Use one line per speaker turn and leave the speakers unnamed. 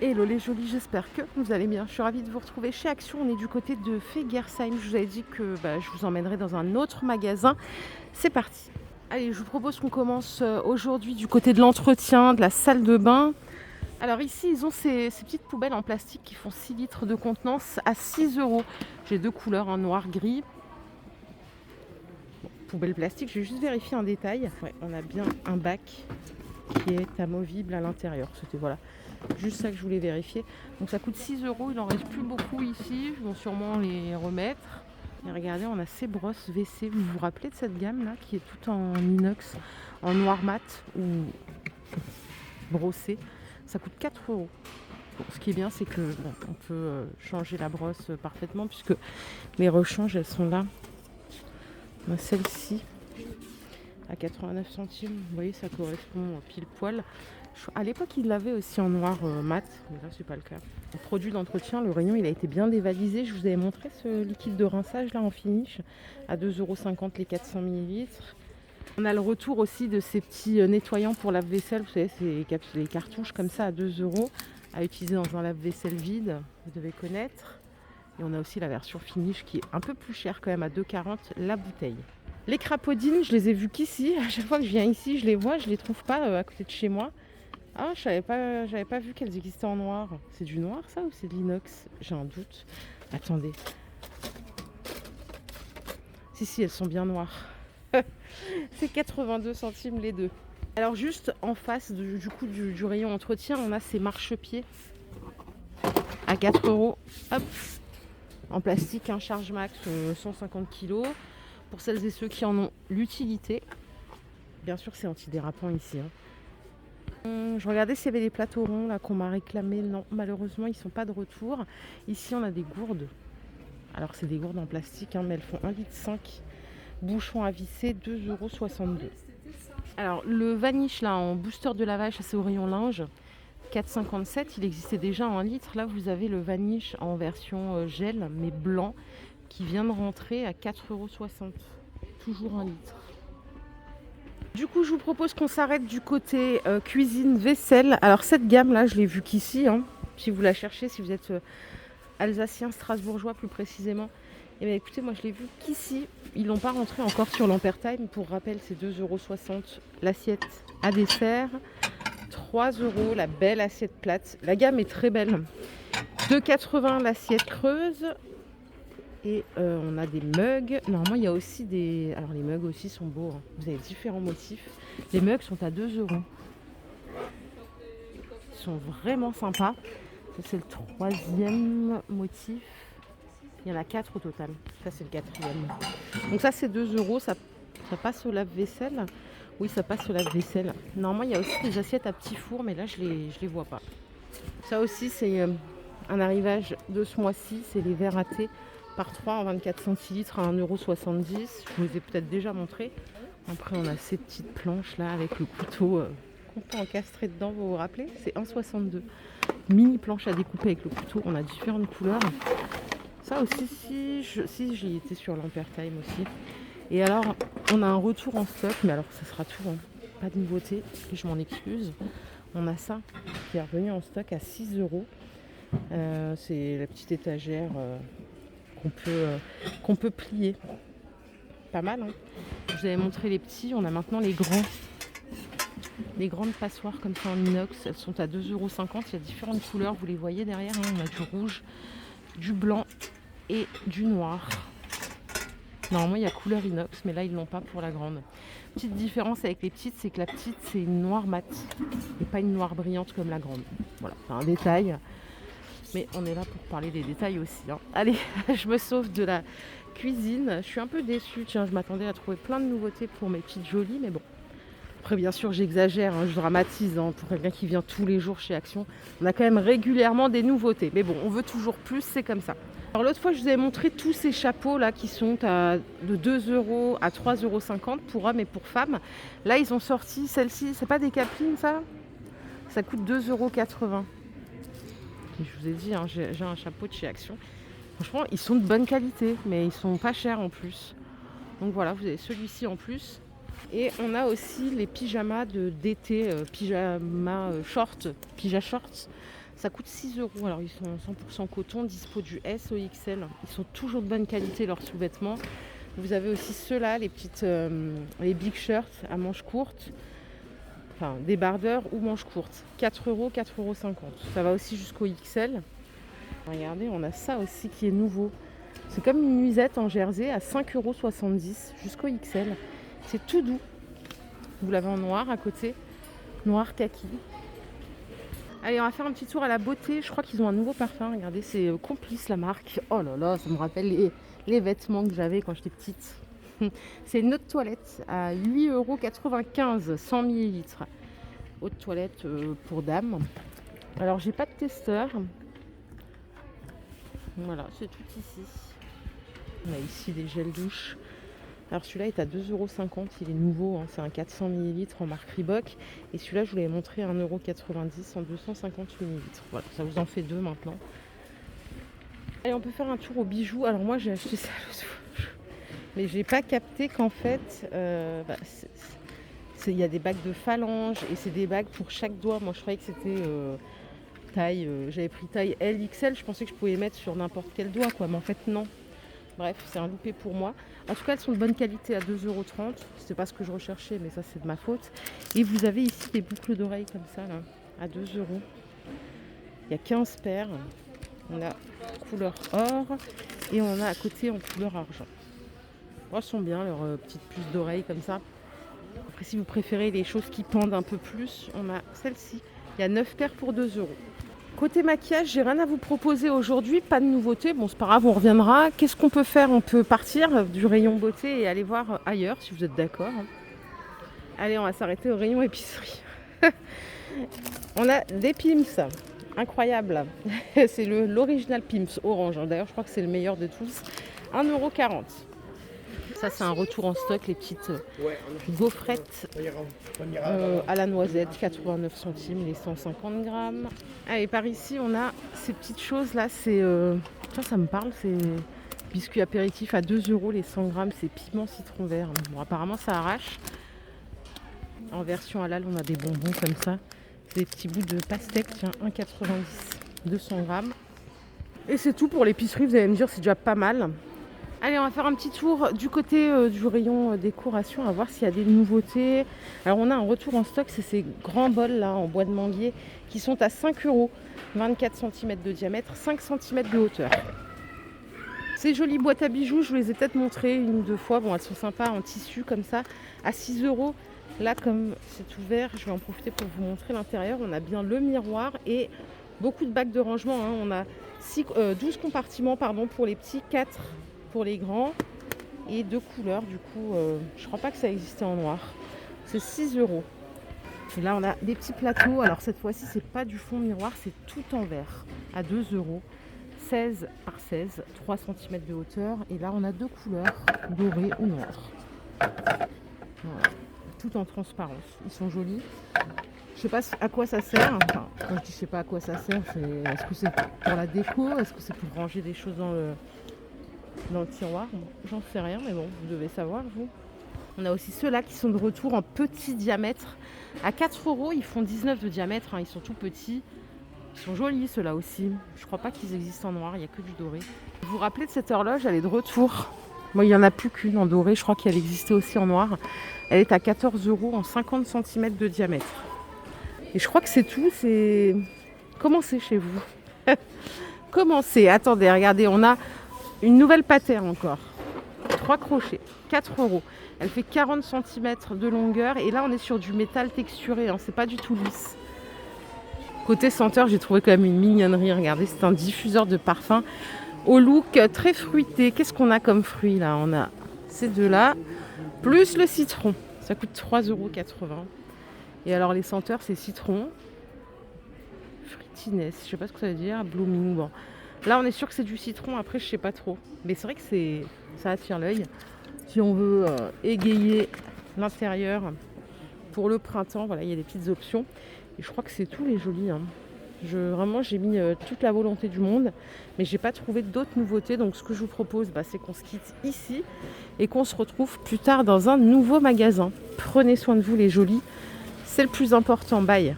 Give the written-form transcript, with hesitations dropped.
Hello les jolis, j'espère que vous allez bien. Je suis ravie de vous retrouver chez Action. On est du côté de Fegersheim. Je vous avais dit que je vous emmènerai dans un autre magasin. C'est parti. Allez, je vous propose qu'on commence aujourd'hui du côté de l'entretien, de la salle de bain. Alors ici, ils ont ces petites poubelles en plastique qui font 6 litres de contenance à 6 euros. J'ai deux couleurs, noir-gris. Poubelle plastique, je vais juste vérifier un détail. Ouais, on a bien un bac qui est amovible à l'intérieur. C'était voilà. Juste ça que je voulais vérifier. Donc ça coûte 6 euros, il en reste plus beaucoup ici. Je vais sûrement les remettre. Et regardez, on a ces brosses WC. Vous vous rappelez de cette gamme là qui est toute en inox, en noir mat ou brossée. Ça coûte 4 euros. Bon, ce qui est bien, c'est que on peut changer la brosse parfaitement puisque les rechanges elles sont là. On a celle-ci à 89 centimes. Vous voyez, ça correspond pile poil. À l'époque, il l'avait aussi en noir mat, mais là, c'est pas le cas. Le produit d'entretien, le rayon, il a été bien dévalisé. Je vous avais montré ce liquide de rinçage là en finish à 2,50 € les 400 ml. On a le retour aussi de ces petits nettoyants pour lave-vaisselle. Vous savez, c'est les cartouches comme ça à 2 € à utiliser dans un lave-vaisselle vide. Vous devez connaître. Et on a aussi la version finish qui est un peu plus chère quand même à 2,40 € la bouteille. Les crapaudines, je les ai vues qu'ici. À chaque fois que je viens ici, je les vois. Je les trouve pas à côté de chez moi. Ah, j'avais pas vu qu'elles existaient en noir. C'est du noir ça ou c'est de l'inox? J'ai un doute. Attendez. Si, elles sont bien noires. C'est 82 centimes les deux. Alors juste en face du rayon entretien, on a ces marchepieds à 4 euros. Hop, en plastique, un charge max 150 kg. Pour celles et ceux qui en ont l'utilité. Bien sûr, c'est antidérapant ici. Je regardais s'il y avait des plateaux ronds là qu'on m'a réclamé. Non, malheureusement, ils sont pas de retour. Ici, on a des gourdes. Alors, c'est des gourdes en plastique, mais elles font 1,5 litre. Bouchon à visser, 2,62 €. Alors, le vanish là en booster de lavage, ça c'est au rayon linge, 4,57 €. Il existait déjà en 1 litre. Là, vous avez le vanish en version gel, mais blanc, qui vient de rentrer à 4,60 €. Toujours 1 litre. Du coup, je vous propose qu'on s'arrête du côté cuisine, vaisselle. Alors cette gamme là, je l'ai vue qu'ici. Si vous la cherchez, si vous êtes alsacien, strasbourgeois plus précisément. Et bien écoutez, moi je l'ai vue qu'ici. Ils l'ont pas rentré encore sur l'Ampertime. Pour rappel, c'est 2,60 € l'assiette à dessert. 3 € la belle assiette plate. La gamme est très belle. 2,80 € l'assiette creuse. Et on a des mugs. Normalement, il y a aussi des... Alors, les mugs aussi sont beaux. Vous avez différents motifs. Les mugs sont à 2 €. Ils sont vraiment sympas. Ça, c'est le troisième motif. Il y en a 4 au total. Ça, c'est le quatrième. Donc ça, c'est 2 €. Ça passe au lave-vaisselle. Oui, ça passe au lave-vaisselle. Normalement, il y a aussi des assiettes à petit four, mais là, je les vois pas. Ça aussi, c'est un arrivage de ce mois-ci. C'est les verres à thé par 3 en 24 centilitres à 1,70 €. Je vous ai peut-être déjà montré. Après, on a ces petites planches là avec le couteau qu'on peut encastrer dedans, vous vous rappelez? C'est 1,62 €. Mini planche à découper avec le couteau. On a différentes couleurs. Ça aussi, si j'y étais sur l'Ampertime aussi. Et alors, on a un retour en stock, mais alors ça sera tout. Pas de nouveauté, je m'en excuse. On a ça qui est revenu en stock à 6 €. C'est la petite étagère qu'on peut plier. Pas mal, hein. Je vous avais montré les petits, on a maintenant les grands. Les grandes passoires comme ça en inox, elles sont à 2,50 €. Il y a différentes couleurs, vous les voyez derrière. On a du rouge, du blanc et du noir. Normalement, il y a couleur inox, mais là, ils ne l'ont pas pour la grande. Petite différence avec les petites, c'est que la petite, c'est une noire mat et pas une noire brillante comme la grande. Voilà, c'est un détail. Mais on est là pour parler des détails aussi. Allez, je me sauve de la cuisine. Je suis un peu déçue. Tiens, je m'attendais à trouver plein de nouveautés pour mes petites jolies, mais bon. Après, bien sûr, j'exagère, je dramatise. Pour quelqu'un qui vient tous les jours chez Action, on a quand même régulièrement des nouveautés. Mais bon, on veut toujours plus, c'est comme ça. Alors l'autre fois, je vous avais montré tous ces chapeaux là qui sont de 2 € à 3,50 € pour hommes et pour femmes. Là, ils ont sorti celle-ci. C'est pas des capines, ça? Ça coûte 2,80 €. Je vous ai dit, j'ai un chapeau de chez Action. Franchement, ils sont de bonne qualité, mais ils sont pas chers en plus. Donc voilà, vous avez celui-ci en plus. Et on a aussi les pyjamas d'été, pyjama shorts. Ça coûte 6 €. Alors ils sont 100% coton, dispo du S au XL. Ils sont toujours de bonne qualité leurs sous-vêtements. Vous avez aussi ceux-là, les petites, les big shirts à manches courtes. Enfin, débardeurs ou manches courtes. 4 €, 4,50 €. Ça va aussi jusqu'au XL. Regardez, on a ça aussi qui est nouveau. C'est comme une nuisette en jersey à 5,70 € jusqu'au XL. C'est tout doux. Vous l'avez en noir à côté. Noir kaki. Allez, on va faire un petit tour à la beauté. Je crois qu'ils ont un nouveau parfum. Regardez, c'est Complice la marque. Oh là là, ça me rappelle les vêtements que j'avais quand j'étais petite. C'est une eau de toilette à 8,95 €, 100 ml. Eau de toilette pour dames. Alors, j'ai pas de testeur. Voilà, c'est tout ici. On a ici des gels douche. Alors celui-là est à 2,50 €, il est nouveau, hein. C'est un 400 ml en marque Reebok. Et celui-là, je vous l'avais montré à 1,90 € en 250 ml. Voilà, ça vous en fait deux maintenant. Allez, on peut faire un tour aux bijoux. Alors moi, j'ai acheté ça l'autre fois. Mais j'ai pas capté qu'en fait, il y a des bagues de phalanges et c'est des bagues pour chaque doigt. Moi, je croyais que c'était taille, j'avais pris taille L, XL. Je pensais que je pouvais mettre sur n'importe quel doigt, quoi. Mais en fait, non. Bref, c'est un loupé pour moi. En tout cas, elles sont de bonne qualité à 2,30 €. C'était pas ce que je recherchais, mais ça, c'est de ma faute. Et vous avez ici des boucles d'oreilles comme ça, là, à 2 €. Il y a 15 paires. On a couleur or et on a à côté en couleur argent. Elles sont bien, leurs petites puces d'oreilles comme ça. Après, si vous préférez les choses qui pendent un peu plus, on a celle-ci. Il y a 9 paires pour 2 €. Côté maquillage, j'ai rien à vous proposer aujourd'hui, pas de nouveauté. Bon, c'est pas grave, on reviendra. Qu'est-ce qu'on peut faire? On peut partir du rayon beauté et aller voir ailleurs, si vous êtes d'accord. Allez, on va s'arrêter au rayon épicerie. On a des Pim's, incroyable. C'est l'original Pim's orange. D'ailleurs, je crois que c'est le meilleur de tous. 1,40 €. Ça, c'est un retour en stock, les petites gaufrettes à la noisette, 89 centimes, les 150 grammes. Allez, par ici, on a ces petites choses là. C'est ça me parle, c'est biscuits apéritifs à 2 €, les 100 grammes. C'est piment citron vert. Bon, apparemment, ça arrache. En version halal, on a des bonbons comme ça. Des petits bouts de pastèque, tiens, 1,90 €, 200 grammes. Et c'est tout pour l'épicerie, vous allez me dire, c'est déjà pas mal. Allez, on va faire un petit tour du côté du rayon décoration, à voir s'il y a des nouveautés. Alors, on a un retour en stock, c'est ces grands bols là en bois de manguier qui sont à 5 €, 24 cm de diamètre, 5 cm de hauteur. Ces jolies boîtes à bijoux, je vous les ai peut-être montrées une ou deux fois. Bon, elles sont sympas en tissu comme ça, à 6 €. Là, comme c'est ouvert, je vais en profiter pour vous montrer l'intérieur. On a bien le miroir et beaucoup de bacs de rangement, hein. On a 12 compartiments pour les petits, 4 pour les grands et 2 couleurs. Du coup, je crois pas que ça existait en noir. C'est 6 €. Et là, on a des petits plateaux. Alors cette fois-ci, c'est pas du fond miroir, c'est tout en verre à 2 €. 16 par 16, 3 cm de hauteur. Et là, on a 2 couleurs, doré ou noir. Voilà. Tout en transparence. Ils sont jolis. Je sais pas à quoi ça sert. Enfin, quand je dis je sais pas à quoi ça sert, est-ce que c'est pour la déco? Est-ce que c'est pour ranger des choses dans le tiroir? J'en sais rien, mais bon, vous devez savoir, vous. On a aussi ceux-là qui sont de retour en petit diamètre. À 4 €, ils font 19 de diamètre. Hein. Ils sont tout petits. Ils sont jolis, ceux-là aussi. Je crois pas qu'ils existent en noir, il n'y a que du doré. Vous vous rappelez de cette horloge? Elle est de retour. Moi, il n'y en a plus qu'une en doré. Je crois qu'elle existait aussi en noir. Elle est à 14 € en 50 cm de diamètre. Et je crois que c'est tout. Comment c'est chez vous? Comment c'est? Attendez, regardez, on a une nouvelle patère encore. 3 crochets, 4 €. Elle fait 40 cm de longueur. Et là, on est sur du métal texturé. Hein. C'est pas du tout lisse. Côté senteur, j'ai trouvé quand même une mignonnerie. Regardez, c'est un diffuseur de parfum au look très fruité. Qu'est-ce qu'on a comme fruit là? On a ces deux-là, plus le citron. Ça coûte 3,80 €. Et alors les senteurs, c'est citron, fruitiness, je sais pas ce que ça veut dire, blooming. Bon. Là, on est sûr que c'est du citron. Après, je sais pas trop. Mais c'est vrai que ça attire l'œil. Si on veut égayer l'intérieur pour le printemps, voilà, il y a des petites options. Et je crois que c'est tout les jolis. Hein. Vraiment, j'ai mis toute la volonté du monde, mais j'ai pas trouvé d'autres nouveautés. Donc, ce que je vous propose, c'est qu'on se quitte ici et qu'on se retrouve plus tard dans un nouveau magasin. Prenez soin de vous, les jolis. C'est le plus important. Bye.